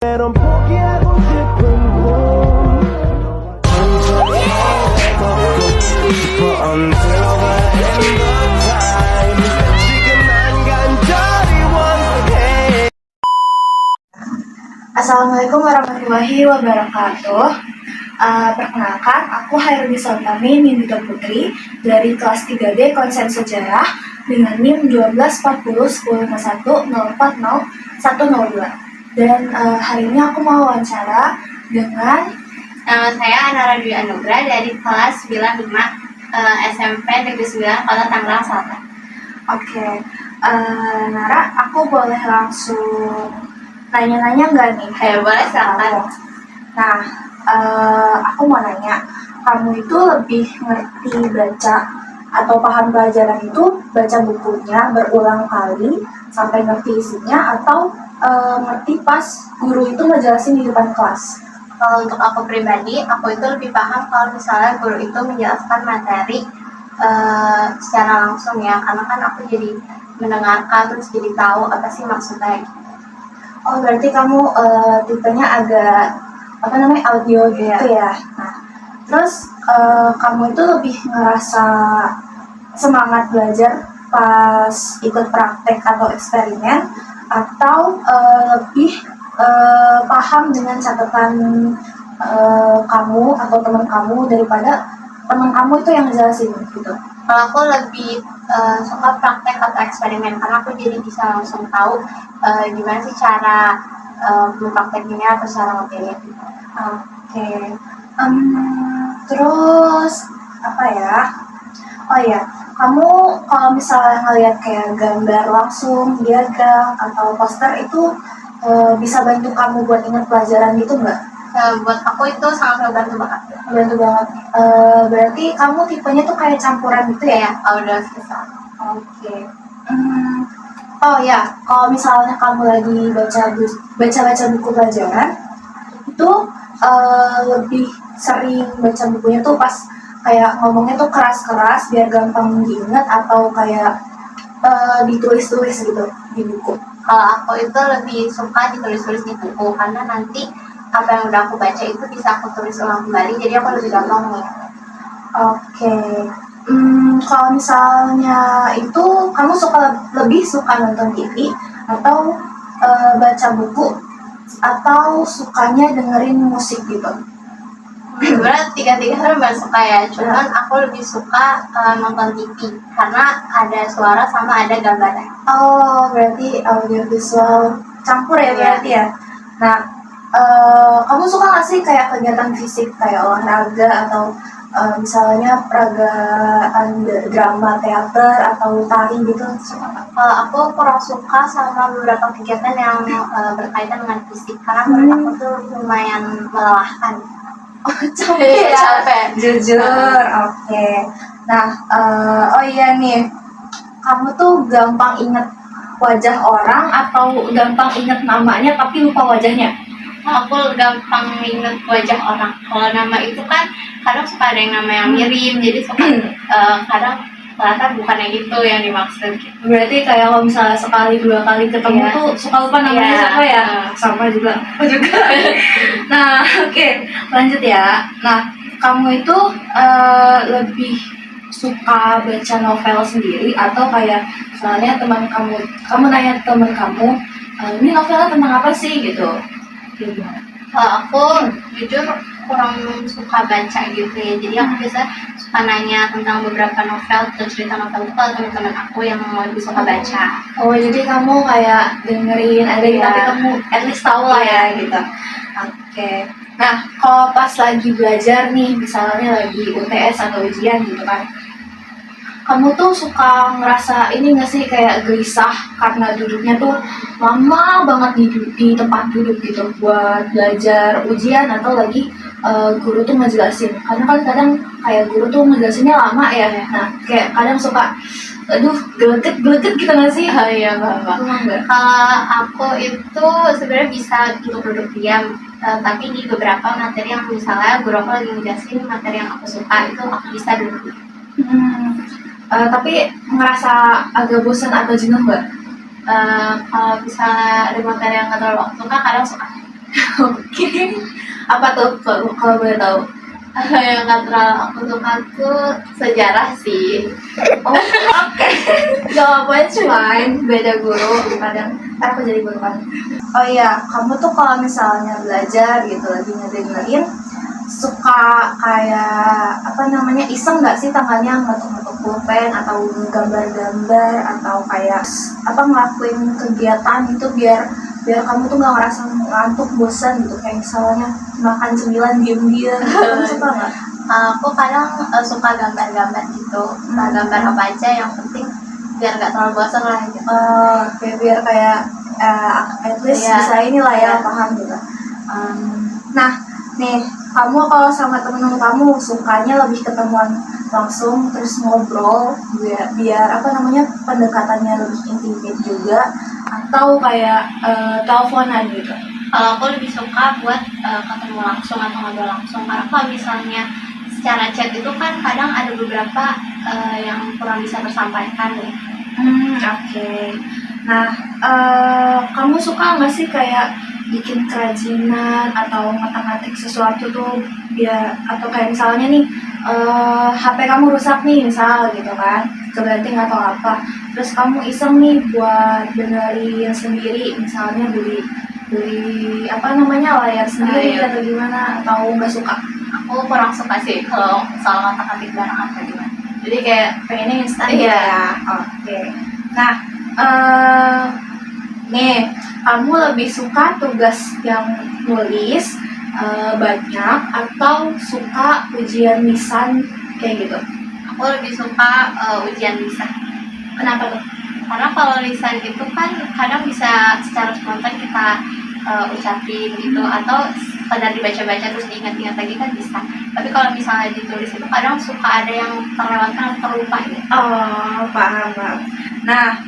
때론 포기하고 싶은 꿈 걷고 싶어 until the end of time 지금 난 간절히 원해. Assalamualaikum warahmatullahi wabarakatuh. Perkenalkan, aku Hairuni Soltami Nindita Putri dari kelas 3B Konsen Sejarah dengan NIM 12401051040102. Dan hari ini aku mau wawancara dengan Nama saya Anara Dwi Anugrah dari kelas 95 SMP Negeri 9 Kota Tangerang Selatan. Oke, Nara, aku boleh langsung nanya-nanya nggak nih? Boleh, silakan. Nah, aku mau nanya, kamu itu lebih ngerti baca atau paham pelajaran itu baca bukunya berulang kali sampai ngerti isinya, atau ngerti pas guru itu ngejelasin di depan kelas? Kalau untuk aku pribadi, aku itu lebih paham kalau misalnya guru itu menjelaskan materi secara langsung ya, karena kan aku jadi mendengarkan terus jadi tahu apa sih maksudnya. Oh, berarti kamu tipenya agak audio gitu ya. Nah, terus kamu itu lebih ngerasa semangat belajar pas ikut praktek atau eksperimen, atau lebih paham dengan catatan kamu atau teman kamu daripada teman kamu itu yang ngejelasin gitu? Kalau aku lebih suka praktek atau eksperimen, karena aku jadi bisa langsung tahu gimana sih cara mempraktekinnya atau cara ngertiinnya. Oke. Terus apa ya? Oh ya, kamu kalau misalnya ngelihat kayak gambar langsung, diagram atau poster itu bisa bantu kamu buat ingat pelajaran gitu nggak? Buat aku itu sangat membantu banget. Bantu banget. Berarti kamu tipenya tuh kayak campuran gitu ya? Udah selesai. Oke. Oh ya, kalau misalnya kamu lagi baca buku pelajaran, itu lebih sering baca bukunya tuh pas kayak ngomongnya tuh keras-keras biar gampang diingat, atau kayak ditulis-tulis gitu di buku? Kalau aku itu lebih suka ditulis-tulis di buku, karena nanti apa yang udah aku baca itu bisa aku tulis ulang kembali, jadi aku lebih gampang nih. Oke. Kalau misalnya itu kamu lebih suka nonton TV atau baca buku, atau sukanya dengerin musik gitu? Sebenarnya tiga-tiga serba suka ya, cuman aku lebih suka nonton TV karena ada suara sama ada gambarnya. Oh, berarti audiovisual campur ya berarti ya. Nah, kamu suka nggak sih kayak kegiatan fisik kayak olahraga, atau misalnya peragaan drama, teater, atau tari gitu? Aku kurang suka sama beberapa kegiatan yang berkaitan dengan fisik, karena menurut aku tuh lumayan melelahkan. Oh, capek. Jujur. Oke. Nah, oh iya nih, kamu tuh gampang inget wajah orang atau gampang inget namanya tapi lupa wajahnya? Aku gampang inget wajah orang. Kalau nama itu kan kadang suka ada yang nama yang mirip, jadi suka kadang ternyata bukan yang itu yang dimaksud gitu. Berarti kayak kalau misalnya sekali dua kali ketemu tuh suka lupa namanya siapa ya? Sama juga. Aku juga. Nah, oke, lanjut ya. Nah, kamu itu lebih suka baca novel sendiri, atau kayak misalnya kamu nanya teman kamu, ini novelnya tentang apa sih gitu? Kalau aku jujur kurang suka baca gitu ya, jadi aku biasa suka nanya tentang beberapa novel atau cerita novel itu ke teman-teman aku yang lebih suka baca. Oh, jadi kamu kayak dengerin aja tapi kamu at least tahu lah ya gitu. Oke. Nah, kalau pas lagi belajar nih, misalnya lagi UTS atau ujian gitu kan, kamu tuh suka ngerasa ini nggak sih, kayak gelisah karena duduknya tuh lama banget di tempat duduk gitu buat belajar ujian, atau lagi guru tuh ngejelasin? Karena kan kadang kayak guru tuh ngejelasinnya lama ya. Nah, kayak kadang suka aduh geleget gitu nggak sih? Iya, Bapak. Kalau aku itu sebenarnya bisa untuk duduk diam, tapi di beberapa materi yang misalnya guru aku lagi ngejelasin materi yang aku suka, itu aku bisa duduk diam. Tapi ngerasa agak bosan atau jenuh nggak? Kalau misalnya ada materi yang nggak terlalu aku suka, kadang suka. Oke. Apa tuh kalau boleh tahu? Yang nggak terlalu aku suka tuh sejarah sih. Oh, oke. Jawabannya fine, beda guru kadang. Aku jadi guru kan. Oh iya, kamu tuh kalau misalnya belajar gitu lagi ngedengerin suka kayak apa namanya iseng nggak sih tangannya ngetuk-ngetuk pulpen atau gambar-gambar atau kayak apa ngelakuin kegiatan itu biar biar kamu tuh nggak ngerasa ngantuk bosan gitu kayak misalnya makan cemilan diem-diem gitu. Kamu suka nggak? Aku kadang suka gambar-gambar gitu. Gambar apa aja yang penting biar nggak terlalu bosan lah gitu. Kayak biar kayak at least Iya. bisa inilah ya Iya. paham gitu. Nah nih kamu kalau sama temen-temen kamu sukanya lebih ketemuan langsung terus ngobrol biar apa namanya pendekatannya lebih intimate juga atau kayak teleponan gitu. Kalau aku lebih suka buat ketemu langsung atau ngobrol langsung, karena kalau misalnya secara chat itu kan kadang ada beberapa yang kurang bisa tersampaikan nih. Oke. Nah, kamu suka nggak sih kayak bikin kerajinan atau ngotak-ngatik sesuatu tuh biar atau kayak misalnya nih HP kamu rusak nih misal gitu kan, kebanting atau apa, terus kamu iseng nih buat benerin sendiri, misalnya beli beli apa namanya layar sendiri Iya. atau gimana atau nggak suka? Aku kurang suka sih kalau soal ngotak-ngatik barang atau gimana. Jadi kayak pengennya instan gitu Iya. ya. Oke. Nah, nih, kamu lebih suka tugas yang nulis banyak atau suka ujian lisan kayak gitu? Aku lebih suka ujian lisan. Kenapa tuh? Karena kalau lisan itu kan kadang bisa secara spontan kita ucapin gitu, atau sekedar dibaca-baca terus diingat-ingat lagi kan bisa. Tapi kalau misalnya ditulis itu kadang suka ada yang terlewatkan atau terlupa gitu. Oh, paham. Nah,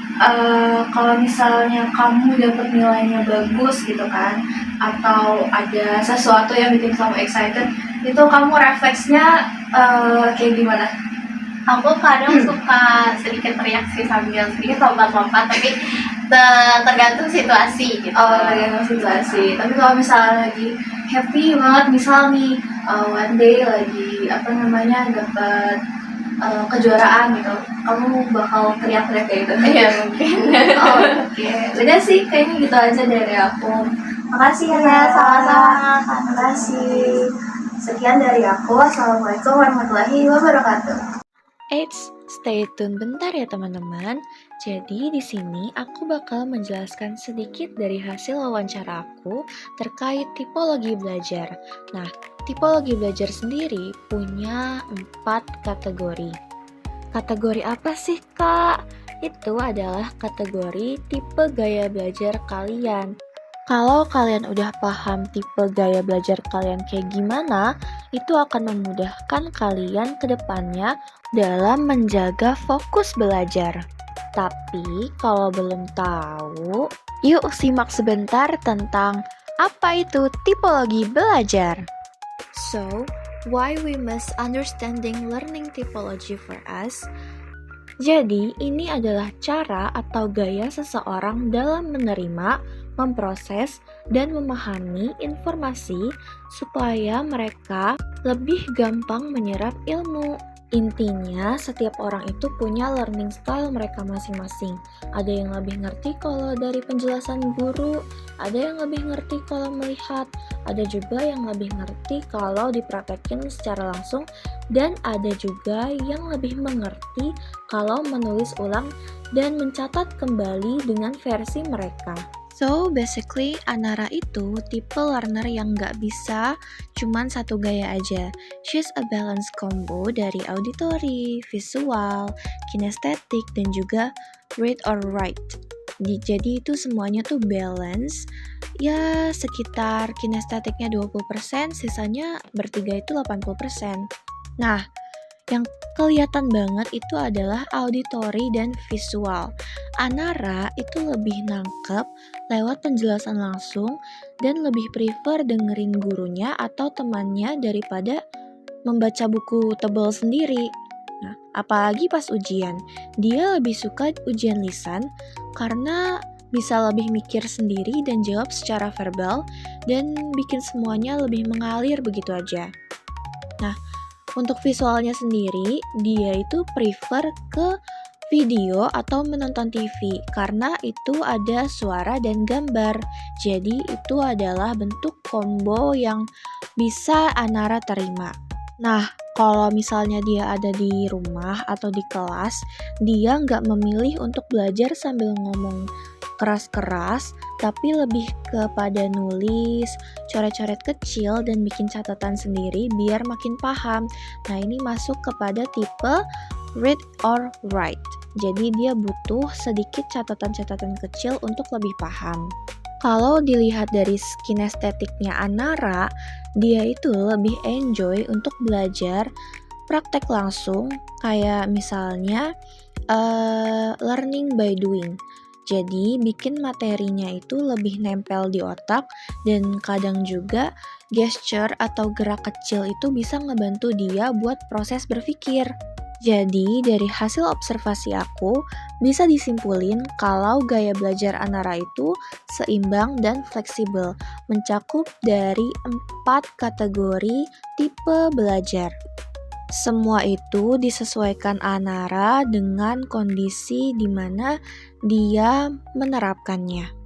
kalau misalnya kamu dapat nilainya bagus gitu kan, atau ada sesuatu yang bikin kamu excited, itu kamu refleksnya kayak gimana? Aku kadang suka sedikit teriak sih sambil sedikit lompat-lompat, tapi tergantung situasi gitu. Oh, tergantung situasi. Tapi kalau misalnya lagi happy banget, misal nih one day lagi apa namanya dapat kejuaraan gitu, kamu bakal teriak-teriak kayak gitu? Iya mungkin. Oh, oke. Udah sih, kayaknya gitu aja dari aku. Makasih ya, Iya, sama-sama. Makasih. Sekian dari aku. Assalamualaikum warahmatullahi wabarakatuh. Eits, stay tune bentar ya teman-teman. Jadi di sini aku bakal menjelaskan sedikit dari hasil wawancara aku terkait tipologi belajar. Nah, tipologi belajar sendiri punya 4 kategori. Kategori apa sih, Kak? Itu adalah kategori tipe gaya belajar kalian. Kalau kalian udah paham tipe gaya belajar kalian kayak gimana, itu akan memudahkan kalian ke depannya dalam menjaga fokus belajar. Tapi kalau belum tahu, yuk simak sebentar tentang apa itu tipologi belajar. So, why we must understanding learning typology for us? Jadi, ini adalah cara atau gaya seseorang dalam menerima, memproses, dan memahami informasi supaya mereka lebih gampang menyerap ilmu. Intinya, setiap orang itu punya learning style mereka masing-masing. Ada yang lebih ngerti kalau dari penjelasan guru, ada yang lebih ngerti kalau melihat, ada juga yang lebih ngerti kalau dipraktekin secara langsung, dan ada juga yang lebih mengerti kalau menulis ulang dan mencatat kembali dengan versi mereka. So, basically, Anara itu tipe learner yang nggak bisa cuman satu gaya aja. She's a balance combo dari auditory, visual, kinestetik, dan juga read or write. Jadi itu semuanya tuh balance. Ya, sekitar kinestetiknya 20%, sisanya bertiga itu 80%. Nah, yang kelihatan banget itu adalah auditory dan visual. Anara itu lebih nangkep lewat penjelasan langsung dan lebih prefer dengerin gurunya atau temannya daripada membaca buku tebal sendiri. Nah, apalagi pas ujian, dia lebih suka ujian lisan karena bisa lebih mikir sendiri dan jawab secara verbal, dan bikin semuanya lebih mengalir begitu aja. Nah, untuk visualnya sendiri, dia itu prefer ke video atau menonton TV karena itu ada suara dan gambar. Jadi itu adalah bentuk combo yang bisa Anara terima. Nah, kalau misalnya dia ada di rumah atau di kelas, dia nggak memilih untuk belajar sambil ngomong keras-keras, tapi lebih kepada nulis, coret-coret kecil, dan bikin catatan sendiri biar makin paham. Nah, ini masuk kepada tipe read or write. Jadi dia butuh sedikit catatan-catatan kecil untuk lebih paham. Kalau dilihat dari kinestetiknya Anara, dia itu lebih enjoy untuk belajar praktek langsung, kayak misalnya learning by doing. Jadi bikin materinya itu lebih nempel di otak, dan kadang juga gesture atau gerak kecil itu bisa ngebantu dia buat proses berpikir. Jadi dari hasil observasi aku, bisa disimpulin kalau gaya belajar Anara itu seimbang dan fleksibel, mencakup dari 4 kategori tipe belajar. Semua itu disesuaikan Anara dengan kondisi di mana dia menerapkannya.